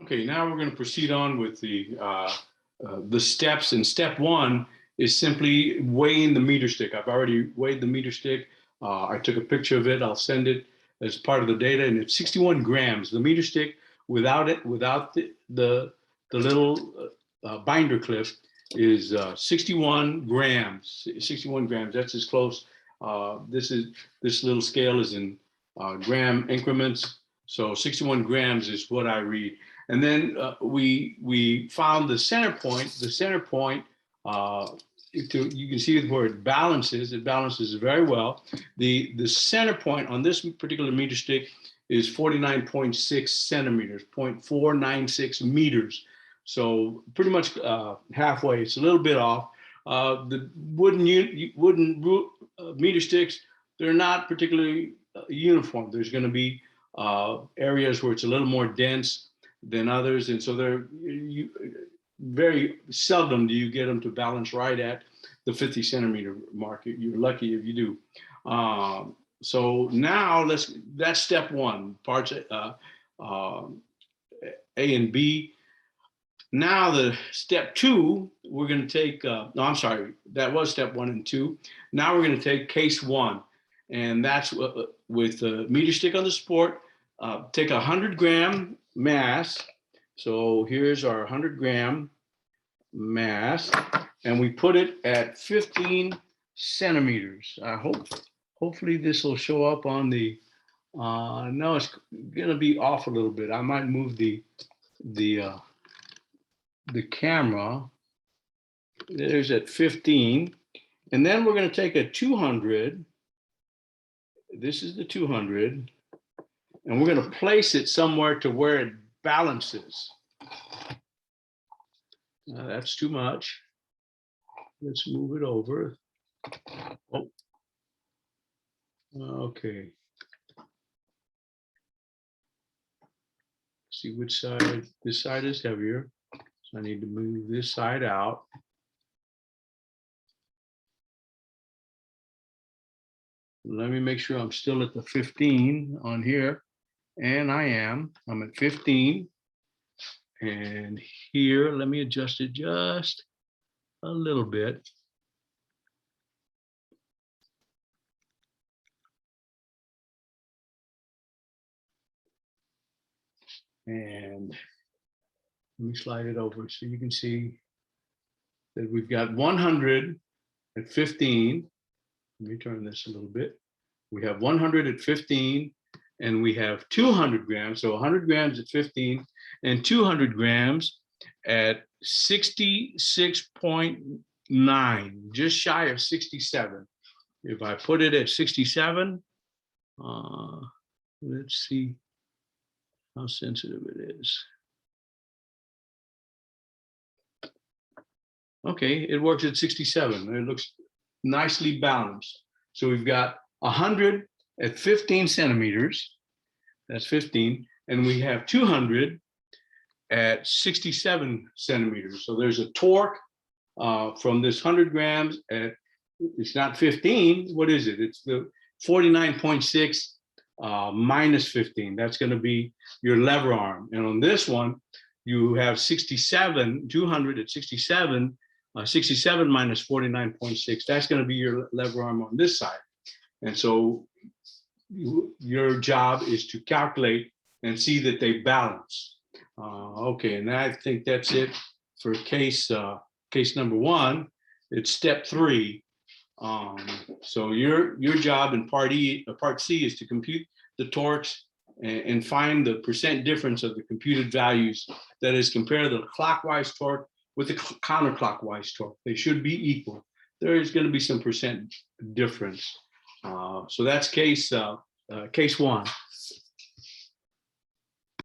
Okay, now we're going to proceed on with the steps. And step one is simply weighing the meter stick. I've already weighed the meter stick. I took a picture of it. I'll send it as part of the data, and it's 61 grams. The meter stick, without the little binder clip, is 61 grams. 61 grams. That's as close. This little scale is in gram increments. So 61 grams is what I read. And then we found the center point. The center point, you can see where it balances. It balances very well. The center point on this particular meter stick is 49.6 centimeters, 0.496 meters. So pretty much halfway. It's a little bit off. The wooden meter sticks, they're not particularly uniform. There's going to be areas where it's a little more dense than others, and so very seldom do you get them to balance right at the 50 centimeter mark. You're lucky if you do. So now that's step one, parts A and B. Now the step two, we're going to take, no, I'm sorry, that was step 1 and 2. Now we're going to take case 1, and that's with the meter stick on the support. Take a 100-gram mass. So here's our 100-gram mass, and we put it at 15 centimeters. Hopefully this will show up on the, no, it's going to be off a little bit. I might move the camera. There's at 15. And then we're going to take a 200. This is the 200. And we're going to place it somewhere to where it balances. That's too much. Let's move it over. Oh. Okay. See which side. This side is heavier. So I need to move this side out. Let me make sure I'm still at the 15 on here. And I am. I'm at 15. And here, let me adjust it just a little bit. And let me slide it over so you can see that we've got 100 at 15. Let me turn this a little bit. We have 100 at 15, and we have 200 grams. So 100 grams at 15 and 200 grams at 66.9, just shy of 67. If I put it at 67, let's see how sensitive it is. Okay, it works at 67. It looks nicely balanced. So we've got 100 at 15 centimeters. That's 15. And we have 200 at 67 centimeters. So there's a torque from this 100 grams at, it's not 15. What is it? It's the 49.6 minus 15. That's going to be your lever arm. And on this one, you have 67, 200 at 67, 67 minus 49.6. That's going to be your lever arm on this side. And so your job is to calculate and see that they balance. Okay, and I think that's it for case number 1. It's step 3. So your job in part C is to compute the torques and find the percent difference of the computed values. That is, compare the clockwise torque with the counterclockwise torque. They should be equal. There is going to be some percent difference. So that's case 1.